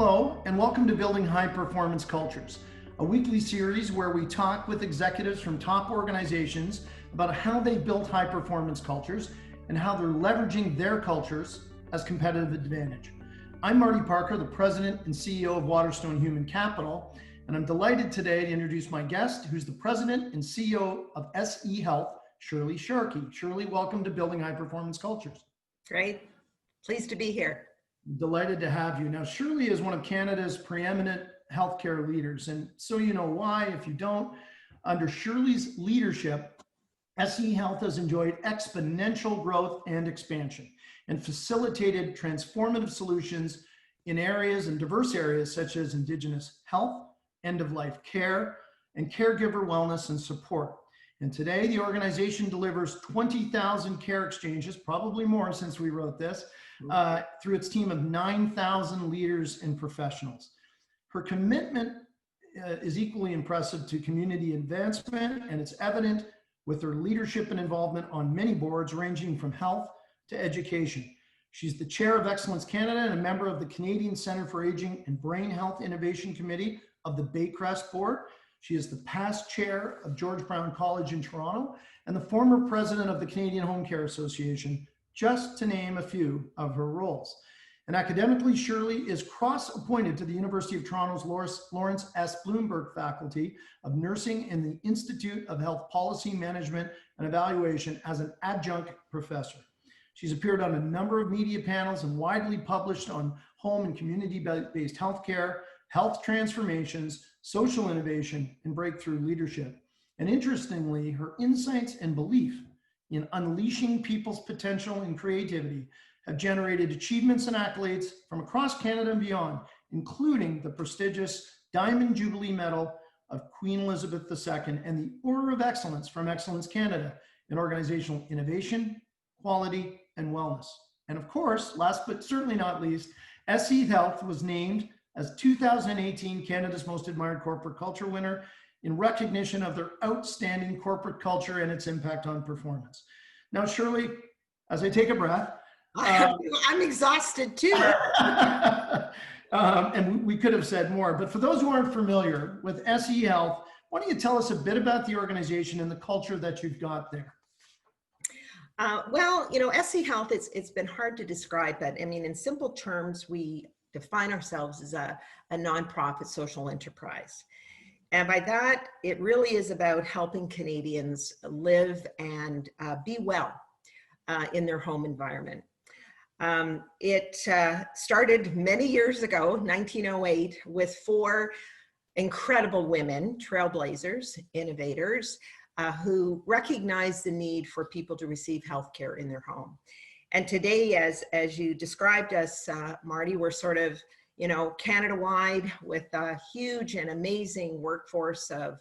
Hello, and welcome to Building High Performance Cultures, a weekly series where we talk with executives from top organizations about how they build high performance cultures and how they're leveraging their cultures as competitive advantage. I'm Marty Parker, the President and CEO of Waterstone Human Capital, and I'm delighted today to introduce my guest, who's the President and CEO of ESEE Health, Shirlee Sharkey. Shirlee, welcome to Building High Performance Cultures. Great. Pleased to be here. Delighted to have you. Now, Shirlee is one of Canada's preeminent healthcare leaders. And so you know why, if you don't, under Shirlee's leadership, ESEE Health has enjoyed exponential growth and expansion and facilitated transformative solutions in areas and diverse areas such as Indigenous health, end-of-life care, and caregiver wellness and support. And today, the organization delivers 20,000 care exchanges, probably more since we wrote this, through its team of 9,000 leaders and professionals. Her commitment is equally impressive to community advancement, and it's evident with her leadership and involvement on many boards ranging from health to education. She's the chair of Excellence Canada and a member of the Canadian Centre for Aging and Brain Health Innovation Committee of the Baycrest Board. She is the past chair of George Brown College in Toronto and the former president of the Canadian Home Care Association, just to name a few of her roles. And academically, Shirlee is cross-appointed to the University of Toronto's Lawrence S. Bloomberg Faculty of Nursing and the Institute of Health Policy Management and Evaluation as an adjunct professor. She's appeared on a number of media panels and widely published on home and community-based healthcare, health transformations, social innovation, and breakthrough leadership. And interestingly, her insights and belief in unleashing people's potential and creativity have generated achievements and accolades from across Canada and beyond, including the prestigious Diamond Jubilee Medal of Queen Elizabeth II and the Order of Excellence from Excellence Canada in organizational innovation, quality, and wellness. And of course, last but certainly not least, ESEE Health was named as 2018 Canada's Most Admired Corporate Culture winner in recognition of their outstanding corporate culture and its impact on performance. Now, Shirlee, as I take a breath. I'm exhausted too. And we could have said more, but for those who aren't familiar with ESEE Health, why don't you tell us a bit about the organization and the culture that you've got there? Well, you know, ESEE Health, it's been hard to describe, but I mean, in simple terms, we define ourselves as a nonprofit social enterprise. And by that, it really is about helping Canadians live and be well in their home environment. It started many years ago, 1908, with 4 incredible women, trailblazers, innovators, who recognized the need for people to receive healthcare in their home. And today, as you described us, Marty, we're sort of, you know, Canada-wide with a huge and amazing workforce of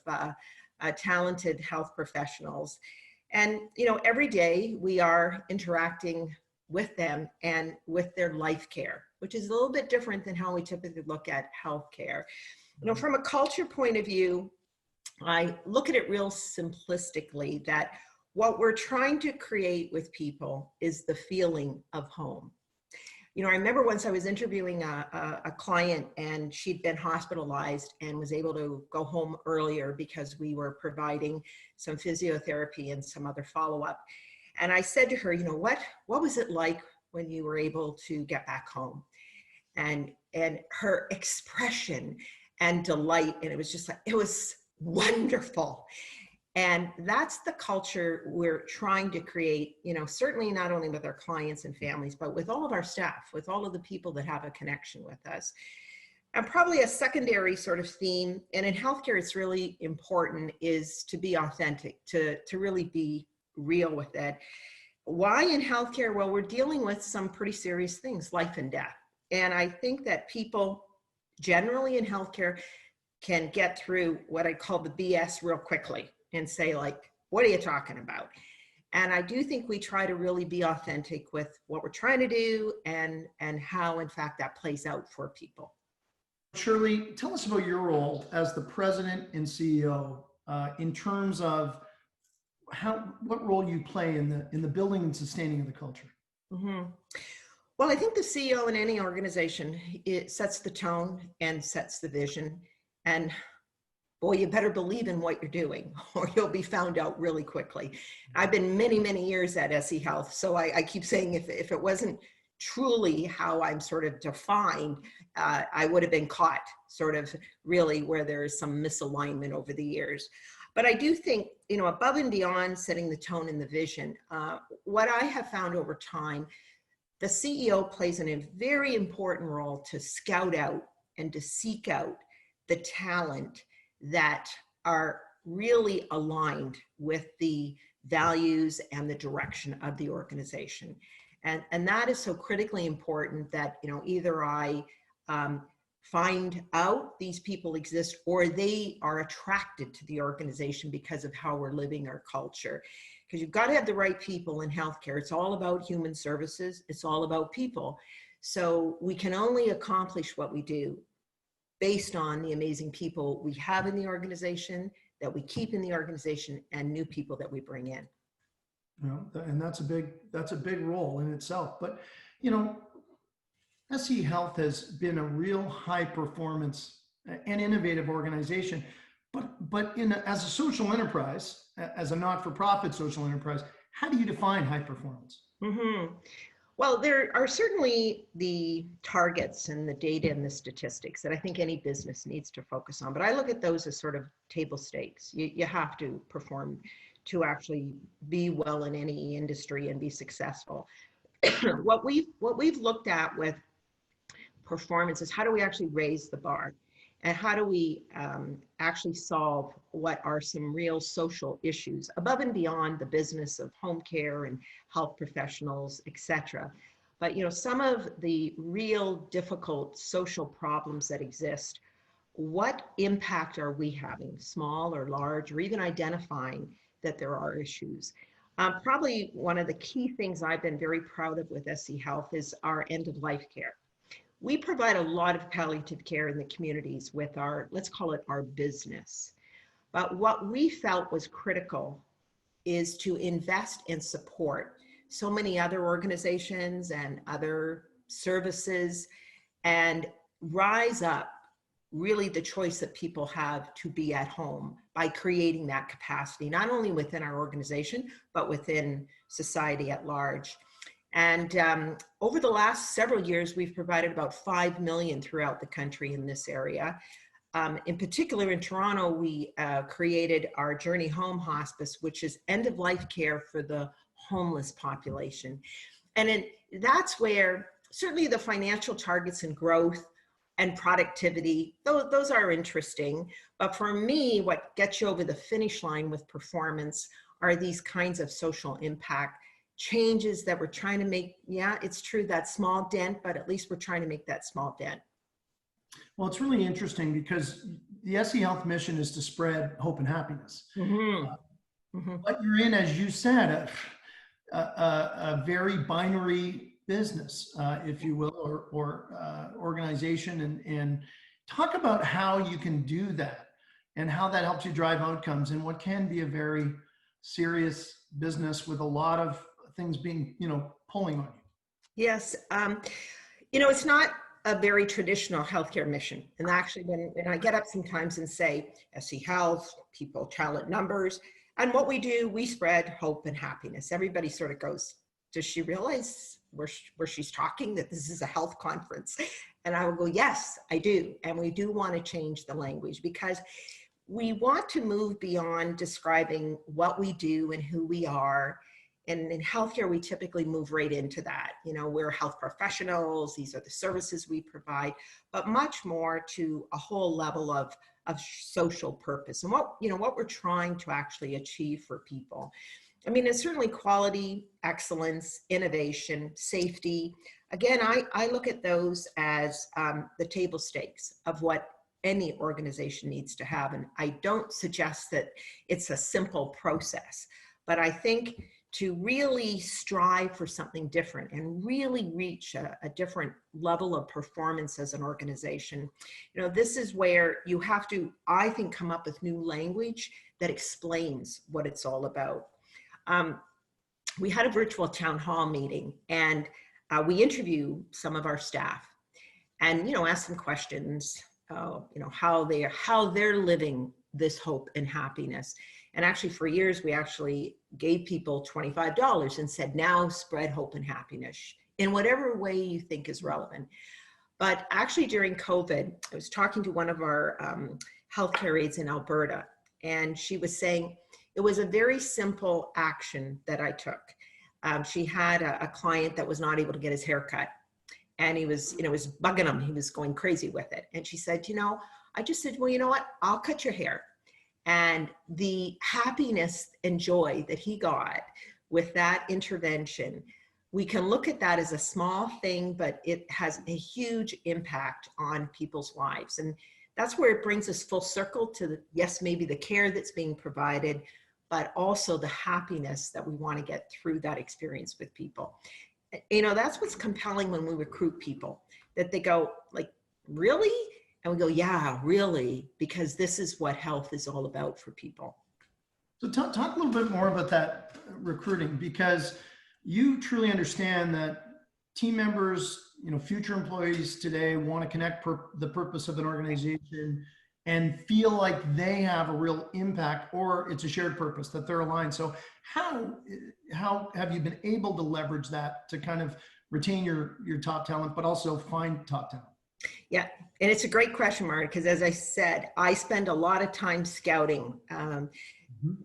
talented health professionals. And, you know, every day we are interacting with them and with their life care, which is a little bit different than how we typically look at healthcare. You know, from a culture point of view, I look at it real simplistically that what we're trying to create with people is the feeling of home. You know, I remember once I was interviewing a client and she'd been hospitalized and was able to go home earlier because we were providing some physiotherapy and some other follow-up. And I said to her, you know, what was it like when you were able to get back home? And her expression and delight, and it was just like, it was wonderful. And that's the culture we're trying to create, you know, certainly not only with our clients and families, but with all of our staff, with all of the people that have a connection with us. And probably a secondary sort of theme, and in healthcare it's really important, is to be authentic, to really be real with it. Why in healthcare? Well, we're dealing with some pretty serious things, life and death. And I think that people generally in healthcare can get through what I call the BS real quickly and say, like, what are you talking about? And I do think we try to really be authentic with what we're trying to do and how, in fact, that plays out for people. Shirlee, tell us about your role as the president and CEO in terms of what role you play in the building and sustaining of the culture. Mm-hmm. Well, I think the CEO in any organization, it sets the tone and sets the vision. And boy, you better believe in what you're doing or you'll be found out really quickly. I've been many, many years at SE Health. So I keep saying if it wasn't truly how I'm sort of defined, I would have been caught sort of really where there is some misalignment over the years. But I do think, you know, above and beyond setting the tone and the vision, what I have found over time, the CEO plays a very important role to scout out and to seek out the talent that are really aligned with the values and the direction of the organization. And that is so critically important that, you know, either I find out these people exist or they are attracted to the organization because of how we're living our culture. Because you've got to have the right people in healthcare. It's all about human services. It's all about people. So we can only accomplish what we do based on the amazing people we have in the organization, that we keep in the organization, and new people that we bring in. You know, and that's a big role in itself. But, you know, SE Health has been a real high performance and innovative organization, but as a social enterprise, as a not-for-profit social enterprise, how do you define high performance? Mm-hmm. Well, there are certainly the targets and the data and the statistics that I think any business needs to focus on, but I look at those as sort of table stakes. You have to perform to actually be well in any industry and be successful. What we've looked at with performance is how do we actually raise the bar, and how do we actually solve what are some real social issues above and beyond the business of home care and health professionals, etc. But, you know, some of the real difficult social problems that exist, what impact are we having, small or large, or even identifying that there are issues? Probably one of the key things I've been very proud of with SE Health is our end-of-life care. We provide a lot of palliative care in the communities with our, let's call it our business. But what we felt was critical is to invest and support so many other organizations and other services and rise up really the choice that people have to be at home by creating that capacity, not only within our organization, but within society at large. And over the last several years, we've provided about 5 million throughout the country in this area. In particular, in Toronto, we created our Journey Home Hospice, which is end-of-life care for the homeless population. And that's where certainly the financial targets and growth and productivity, those are interesting. But for me, what gets you over the finish line with performance are these kinds of social impact changes that we're trying to make. Yeah, it's true, that small dent, but at least we're trying to make that small dent. Well, it's really interesting because the SE Health mission is to spread hope and happiness. But you're in, as you said, a very binary business, if you will, or organization, and talk about how you can do that and how that helps you drive outcomes in what can be a very serious business with a lot of things being, you know, pulling on you. Yes. You know, it's not a very traditional healthcare mission. And actually, when I get up sometimes and say, SE Health, people, talent, numbers, and what we do, we spread hope and happiness. Everybody sort of goes, does she realize where she's talking, that this is a health conference? And I will go, yes, I do. And we do want to change the language because we want to move beyond describing what we do and who we are. And in healthcare, we typically move right into that. You know, we're health professionals, these are the services we provide, but much more to a whole level of social purpose and what we're trying to actually achieve for people. I mean, it's certainly quality, excellence, innovation, safety. Again, I look at those as the table stakes of what any organization needs to have. And I don't suggest that it's a simple process, but I think to really strive for something different and really reach a different level of performance as an organization, you know, this is where you have to, I think, come up with new language that explains what it's all about. We had a virtual town hall meeting, and we interview some of our staff and, ask them questions, how they're living this hope and happiness. And actually for years, we actually gave people $25 and said, now spread hope and happiness in whatever way you think is relevant. But actually during COVID, I was talking to one of our healthcare aides in Alberta, and she was saying it was a very simple action that I took. She had a client that was not able to get his hair cut, and he was, was bugging him. He was going crazy with it. And she said, I just said, well, you know what? I'll cut your hair. And the happiness and joy that he got with that intervention, we can look at that as a small thing, but it has a huge impact on people's lives. And that's where it brings us full circle to, yes, maybe the care that's being provided, but also the happiness that we want to get through that experience with people. That's what's compelling when we recruit people, that they go like, really? And we go, yeah, really, because this is what health is all about for people. So talk a little bit more about that recruiting, because you truly understand that team members, future employees today want to connect the purpose of an organization and feel like they have a real impact, or it's a shared purpose, that they're aligned. So how have you been able to leverage that to kind of retain your top talent, but also find top talent? Yeah, and it's a great question, Mark, because as I said, I spend a lot of time scouting,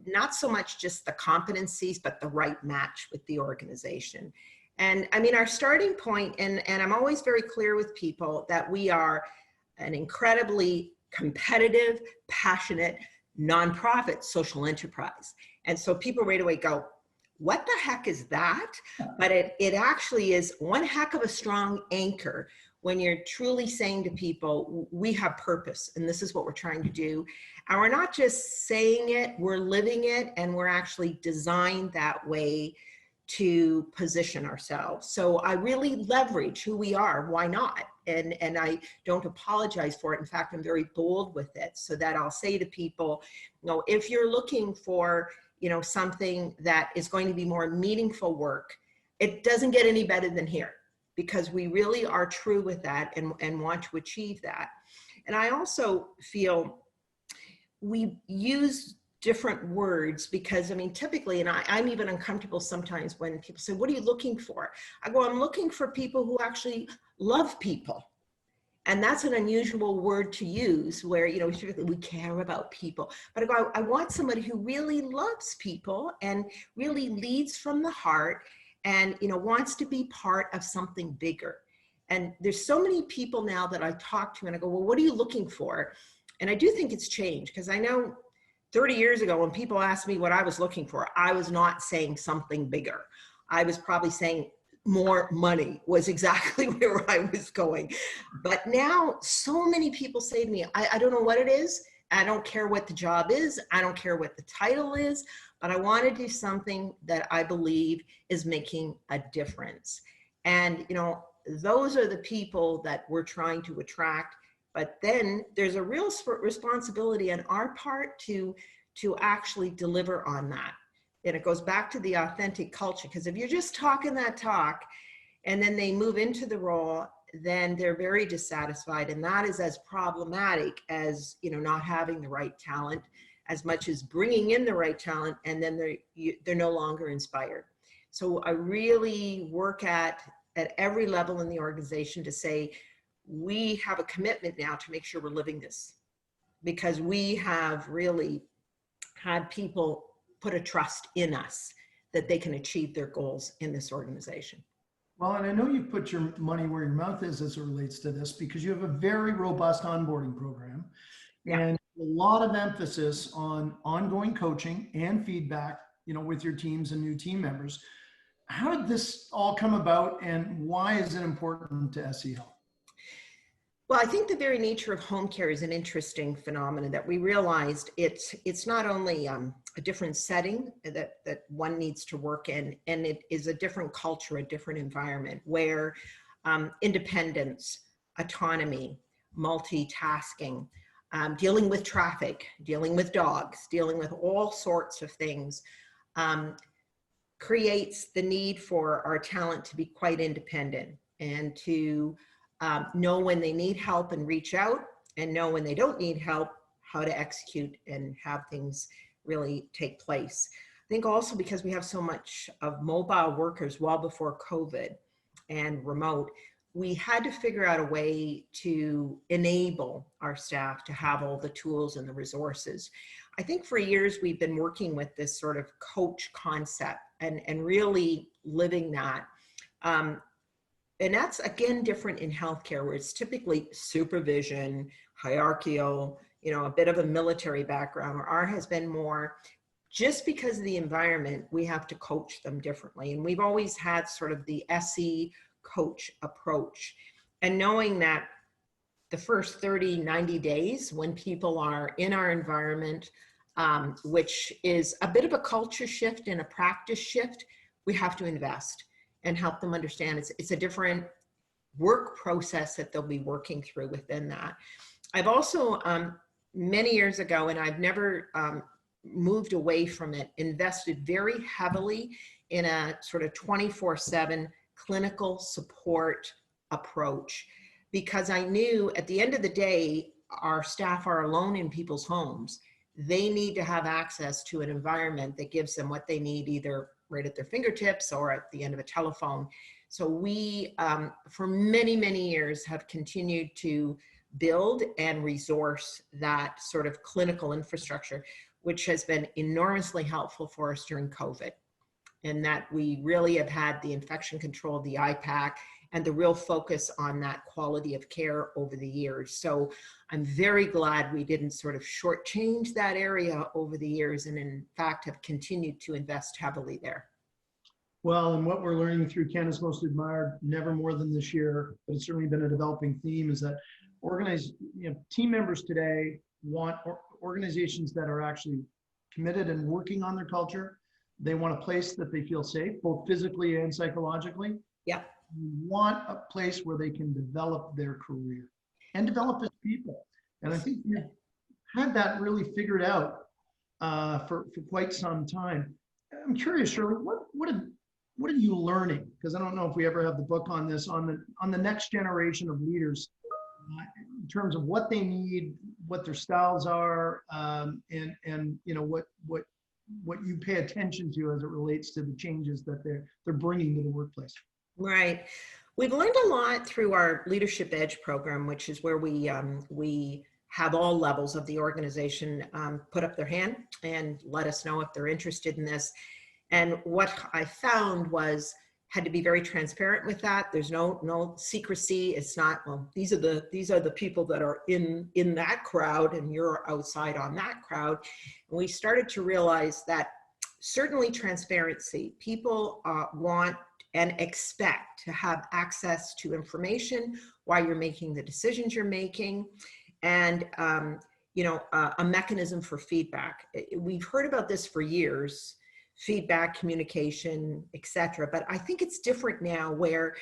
not so much just the competencies, but the right match with the organization. And I mean, our starting point, and I'm always very clear with people that we are an incredibly competitive, passionate, nonprofit social enterprise. And so people right away go, what the heck is that? But it actually is one heck of a strong anchor when you're truly saying to people, we have purpose and this is what we're trying to do. And we're not just saying it, we're living it, and we're actually designed that way to position ourselves. So I really leverage who we are, why not? And I don't apologize for it. In fact, I'm very bold with it, so that I'll say to people, if you're looking for, something that is going to be more meaningful work, it doesn't get any better than here, because we really are true with that and want to achieve that. And I also feel we use different words because, typically, and I'm even uncomfortable sometimes when people say, what are you looking for? I go, I'm looking for people who actually love people. And that's an unusual word to use where, we care about people. But I go, I want somebody who really loves people and really leads from the heart and, wants to be part of something bigger. And there's so many people now that I talk to and I go, well, what are you looking for? And I do think it's changed, because I know 30 years ago when people asked me what I was looking for, I was not saying something bigger. I was probably saying more money was exactly where I was going. But now so many people say to me, I don't know what it is. I don't care what the job is. I don't care what the title is, but I want to do something that I believe is making a difference. And, those are the people that we're trying to attract. But then there's a real responsibility on our part to actually deliver on that. And it goes back to the authentic culture, because if you're just talking that talk and then they move into the role, then they're very dissatisfied. And that is as problematic as, not having the right talent, as much as bringing in the right talent, and then they're no longer inspired. So I really work at every level in the organization to say, we have a commitment now to make sure we're living this, because we have really had people put a trust in us that they can achieve their goals in this organization. Well, and I know you put your money where your mouth is as it relates to this, because you have a very robust onboarding program, and a lot of emphasis on ongoing coaching and feedback, with your teams and new team members. How did this all come about, and why is it important to ESEE Health? Well, I think the very nature of home care is an interesting phenomenon that we realized it's not only a different setting that one needs to work in, and it is a different culture, a different environment where independence, autonomy, multitasking, dealing with traffic, dealing with dogs, dealing with all sorts of things creates the need for our talent to be quite independent and to know when they need help and reach out, and know when they don't need help, how to execute and have things really take place. I think also because we have so much of mobile workers well before COVID and remote, we had to figure out a way to enable our staff to have all the tools and the resources. I think for years we've been working with this sort of coach concept and really living that. And that's, again, different in healthcare, where it's typically supervision, hierarchical, you know, a bit of a military background, where ours has been more, just because of the environment, we have to coach them differently. And we've always had sort of the ESEE coach approach. And knowing that the first 30, 90 days when people are in our environment, which is a bit of a culture shift and a practice shift, we have to invest and help them understand it's a different work process that they'll be working through within that. I've also, many years ago, and I've never moved away from it, invested very heavily in a sort of 24/7 clinical support approach, because I knew at the end of the day, our staff are alone in people's homes. They need to have access to an environment that gives them what they need, either right at their fingertips or at the end of a telephone. So we, for many, many years, have continued to build and resource that sort of clinical infrastructure, which has been enormously helpful for us during COVID. And that we really have had the infection control, the IPAC, and the real focus on that quality of care over the years. So I'm very glad we didn't sort of shortchange that area over the years, and in fact have continued to invest heavily there. Well, and what we're learning through Canada's Most Admired, never more than this year, but it's certainly been a developing theme, is that team members today want organizations that are actually committed and working on their culture. They want a place that they feel safe, both physically and psychologically. Yeah. You want a place where they can develop their career and develop as people. And I think we've had that really figured out for quite some time. I'm curious, Shirley, what are you learning? Because I don't know if we ever have the book on this, on the next generation of leaders, in terms of what they need, what their styles are, and you know what you pay attention to as it relates to the changes that they're bringing to the workplace. Right. We've learned a lot through our Leadership Edge program, which is where we have all levels of the organization put up their hand and let us know if they're interested in this. And what I found was, had to be very transparent with that. There's no secrecy. It's not, well, these are the people that are in that crowd and you're outside on that crowd. And we started to realize that certainly transparency, people want and expect to have access to information while you're making the decisions you're making, and a mechanism for feedback. We've heard about this for years, feedback, communication, etc. But I think it's different now, where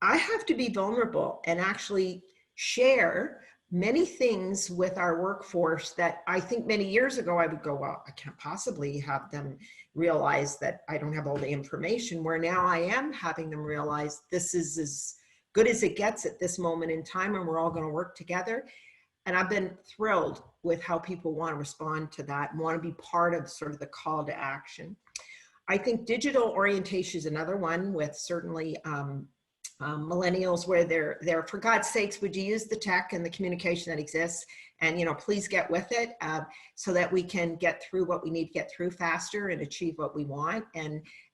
I have to be vulnerable and actually share many things with our workforce that I think many years ago I would go, well, I can't possibly have them realize that I don't have all the information, where now I am having them realize this is as good as it gets at this moment in time, and we're all going to work together. And I've been thrilled with how people want to respond to that and want to be part of sort of the call to action. I think digital orientation is another one, with certainly millennials, where they're, for God's sakes, would you use the tech and the communication that exists, and please get with it, so that we can get through what we need to get through faster and achieve what we want.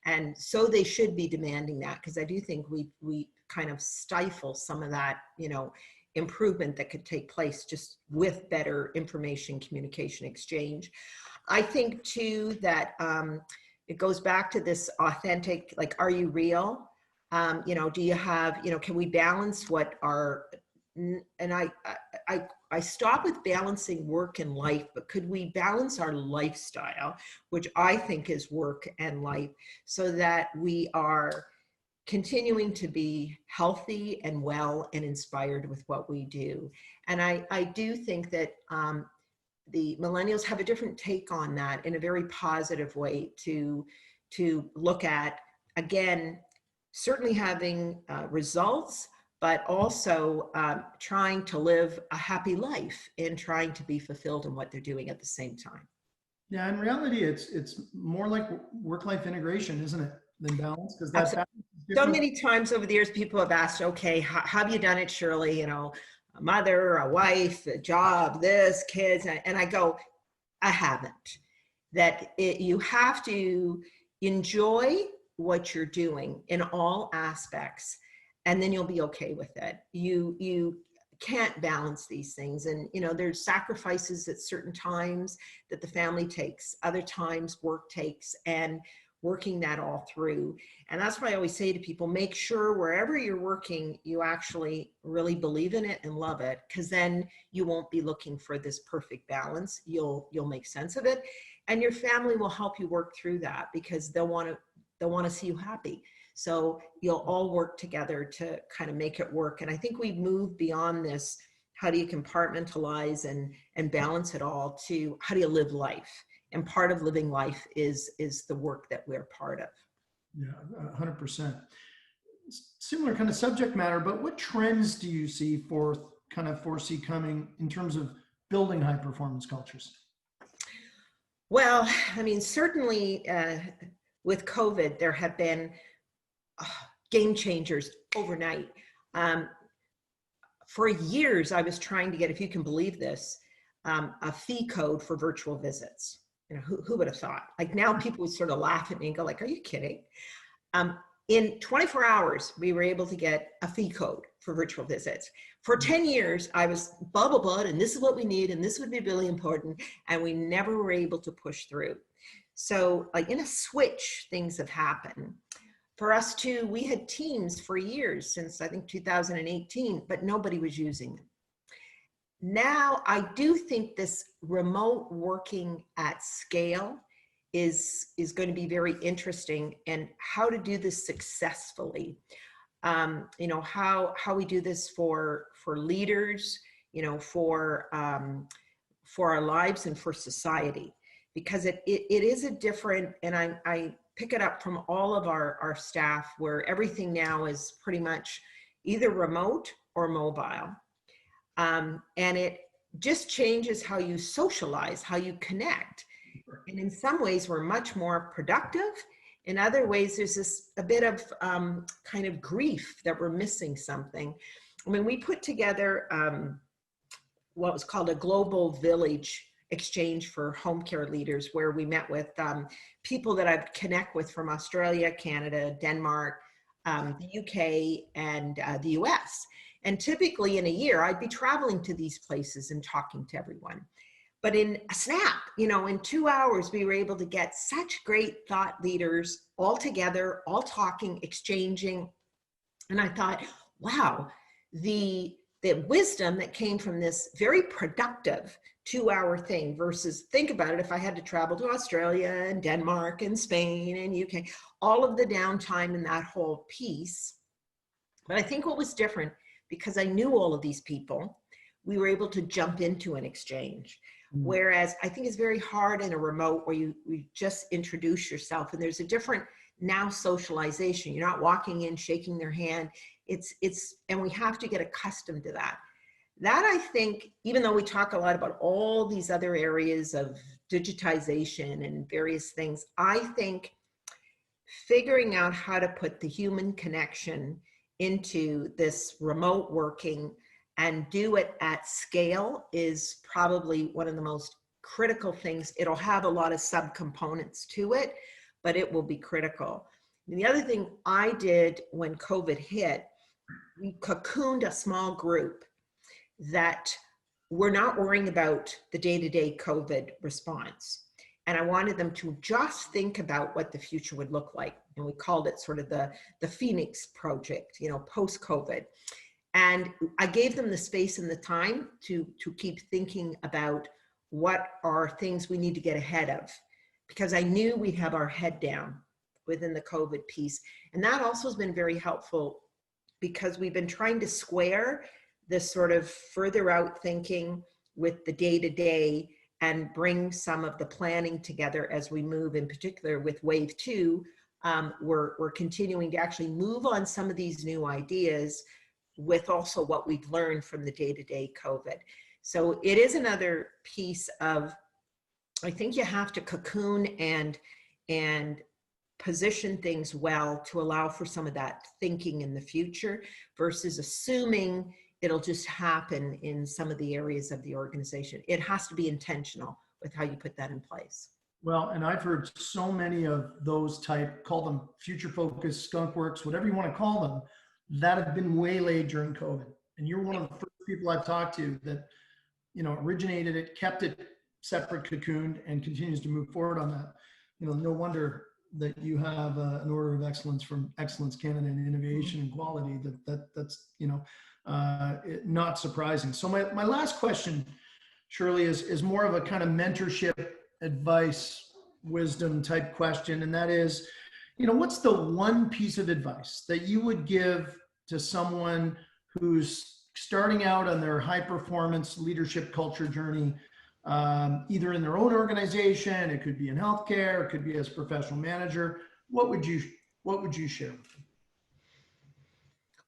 And so they should be demanding that, because I do think we kind of stifle some of that improvement that could take place just with better information communication exchange. I think too that it goes back to this authentic, like, are you real? Do you have, can we balance what our, and I stop with balancing work and life, but could we balance our lifestyle, which I think is work and life, so that we are continuing to be healthy and well and inspired with what we do. And I do think that the millennials have a different take on that in a very positive way, to to look at, again, certainly having results, but also trying to live a happy life and trying to be fulfilled in what they're doing at the same time. Yeah, in reality, it's more like work-life integration, isn't it, than balance? Because that Absolutely. balance is So different. many times over the years, people have asked, okay, how have you done it, Shirley? You know, a mother, a wife, a job, this, kids. And I go, I haven't. You have to enjoy what you're doing in all aspects, and then you'll be okay with it. You can't balance these things, and there's sacrifices at certain times that the family takes, other times work takes, and working that all through. And that's why I always say to people, make sure wherever you're working, you actually really believe in it and love it, because then you won't be looking for this perfect balance. You'll make sense of it, and your family will help you work through that, because they'll want to see you happy. So you'll all work together to kind of make it work. And I think we've moved beyond this, how do you compartmentalize and balance it all, to how do you live life? And part of living life is the work that we're part of. Yeah, 100%. Similar kind of subject matter, but what trends do you see foresee coming in terms of building high performance cultures? Well, I mean, certainly with COVID, there have been game changers overnight. For years, I was trying to get, if you can believe this, a fee code for virtual visits. Who would have thought? Like, now people would sort of laugh at me and go like, are you kidding? In 24 hours, we were able to get a fee code for virtual visits. For 10 years, I was blah, and this is what we need, and this would be really important, and we never were able to push through. So like in a switch, things have happened. For us too, we had Teams for years, since I think 2018, but nobody was using them. Now, I do think this remote working at scale is going to be very interesting, and how to do this successfully. How we do this for leaders, for our lives and for society, because it is a different, and I pick it up from all of our staff, where everything now is pretty much either remote or mobile. And it just changes how you socialize, how you connect. And in some ways, we're much more productive. In other ways, there's a bit of kind of grief that we're missing something. I mean, we put together what was called a global village exchange for home care leaders, where we met with people that I'd connect with from Australia, Canada, Denmark, the UK, and the US. And typically in a year, I'd be traveling to these places and talking to everyone. But in a snap, in 2 hours, we were able to get such great thought leaders all together, all talking, exchanging. And I thought, wow, the wisdom that came from this very productive 2-hour thing, versus, think about it, if I had to travel to Australia and Denmark and Spain and UK, all of the downtime in that whole piece. But I think what was different, because I knew all of these people, we were able to jump into an exchange. Whereas I think it's very hard in a remote, where you just introduce yourself, and there's a different now socialization. You're not walking in, shaking their hand. And we have to get accustomed to that. That, I think, even though we talk a lot about all these other areas of digitization and various things, I think figuring out how to put the human connection into this remote working and do it at scale is probably one of the most critical things. It'll have a lot of subcomponents to it, but it will be critical. And the other thing I did when COVID hit, we cocooned a small group that were not worrying about the day-to-day COVID response. And I wanted them to just think about what the future would look like. And we called it sort of the Phoenix Project, post-COVID. And I gave them the space and the time to keep thinking about what are things we need to get ahead of, because I knew we'd have our head down within the COVID piece. And that also has been very helpful, because we've been trying to square this sort of further out thinking with the day-to-day, and bring some of the planning together as we move, in particular with wave 2. We're continuing to actually move on some of these new ideas with also what we've learned from the day-to-day COVID. So it is another piece of, I think you have to cocoon and position things well to allow for some of that thinking in the future versus assuming it'll just happen in some of the areas of the organization. It has to be intentional with how you put that in place. Well, and I've heard so many of those type, call them future focused, skunk works, whatever you want to call them, that have been waylaid during COVID. And you're one of the first people I've talked to that, you know, originated it, kept it separate, cocooned, and continues to move forward on that. You know, no wonder that you have an order of excellence from Excellence Canada in innovation and quality. That's you know, not surprising. So my last question, Shirlee, is more of a kind of mentorship advice, wisdom type question, and that is, you know, what's the one piece of advice that you would give to someone who's starting out on their high performance leadership culture journey, either in their own organization, it could be in healthcare, it could be as a professional manager? What would you share with them?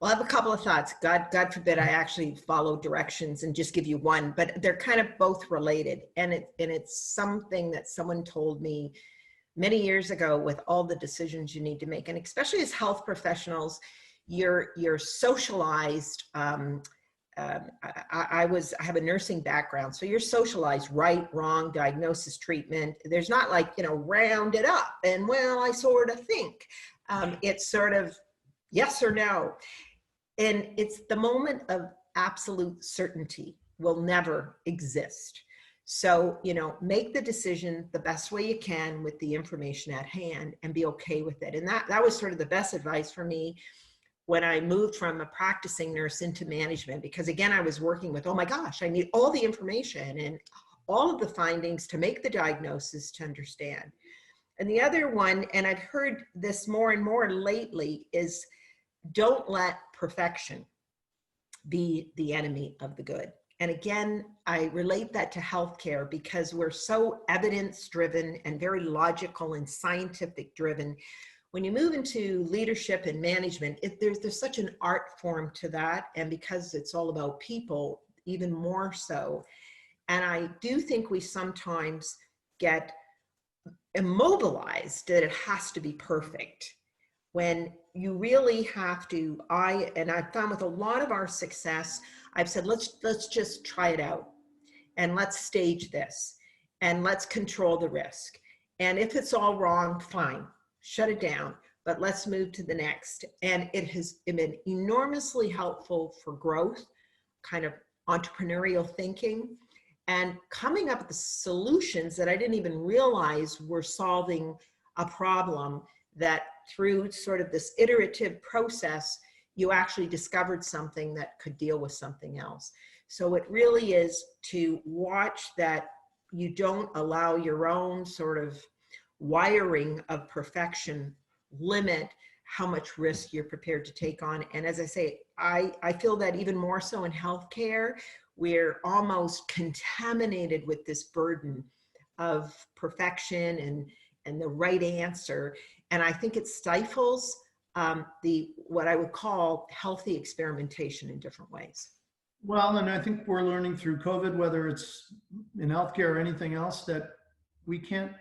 Well, I have a couple of thoughts. God forbid I actually follow directions and just give you one, but they're kind of both related. And it's something that someone told me many years ago with all the decisions you need to make. And especially as health professionals, you're socialized. I have a nursing background. So you're socialized, right, wrong, diagnosis, treatment. There's not like, you know, round it up and, well, I sort of think. It's sort of yes or no. And it's the moment of absolute certainty will never exist. So, you know, make the decision the best way you can with the information at hand and be okay with it. And that was sort of the best advice for me when I moved from a practicing nurse into management, because again, I was working with, oh my gosh, I need all the information and all of the findings to make the diagnosis to understand. And the other one, and I've heard this more and more lately, is don't let perfection be the enemy of the good. And again, I relate that to healthcare because we're so evidence driven and very logical and scientific driven. When you move into leadership and management, there's such an art form to that. And because it's all about people, even more so. And I do think we sometimes get immobilized that it has to be perfect, when you really have to. I've found with a lot of our success, I've said, let's just try it out and let's stage this and let's control the risk. And if it's all wrong, fine, shut it down, but let's move to the next. And it has been enormously helpful for growth, kind of entrepreneurial thinking, and coming up with the solutions that I didn't even realize were solving a problem, that through sort of this iterative process, you actually discovered something that could deal with something else. So it really is to watch that you don't allow your own sort of wiring of perfection limit how much risk you're prepared to take on. And as I say, I feel that even more so in healthcare, we're almost contaminated with this burden of perfection and the right answer. And I think it stifles what I would call healthy experimentation in different ways. Well, and I think we're learning through COVID, whether it's in healthcare or anything else, that we can't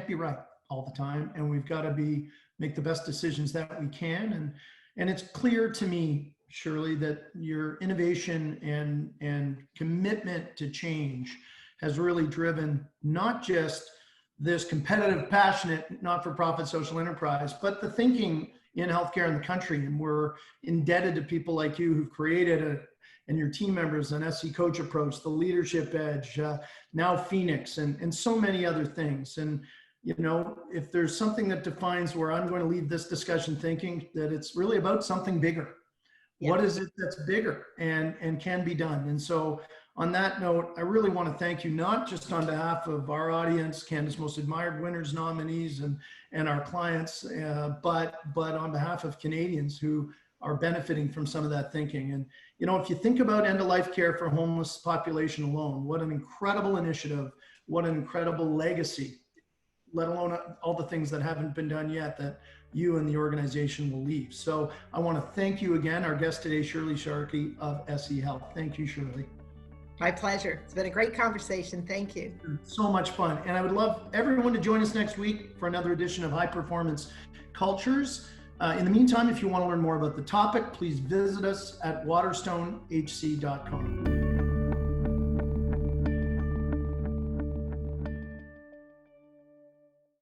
be right all the time, and we've got to make the best decisions that we can. And it's clear to me, Shirlee, that your innovation and commitment to change has really driven not just this competitive, passionate, not-for-profit social enterprise, but the thinking in healthcare in the country. And we're indebted to people like you who've created and your team members, an SE Coach approach, the Leadership Edge, now Phoenix, and so many other things. And, you know, if there's something that defines where I'm going to leave this discussion thinking, that it's really about something bigger. Yeah. What is it that's bigger and can be done? And so on that note, I really want to thank you, not just on behalf of our audience, Canada's Most Admired Winners nominees and our clients, but on behalf of Canadians who are benefiting from some of that thinking. And, you know, if you think about end-of-life care for homeless population alone, what an incredible initiative, what an incredible legacy, let alone all the things that haven't been done yet that you and the organization will leave. So I want to thank you again, our guest today, Shirlee Sharkey of ESEE Health. Thank you, Shirlee. My pleasure. It's been a great conversation. Thank you. So much fun. And I would love everyone to join us next week for another edition of High Performance Cultures. In the meantime, if you want to learn more about the topic, please visit us at waterstonehc.com.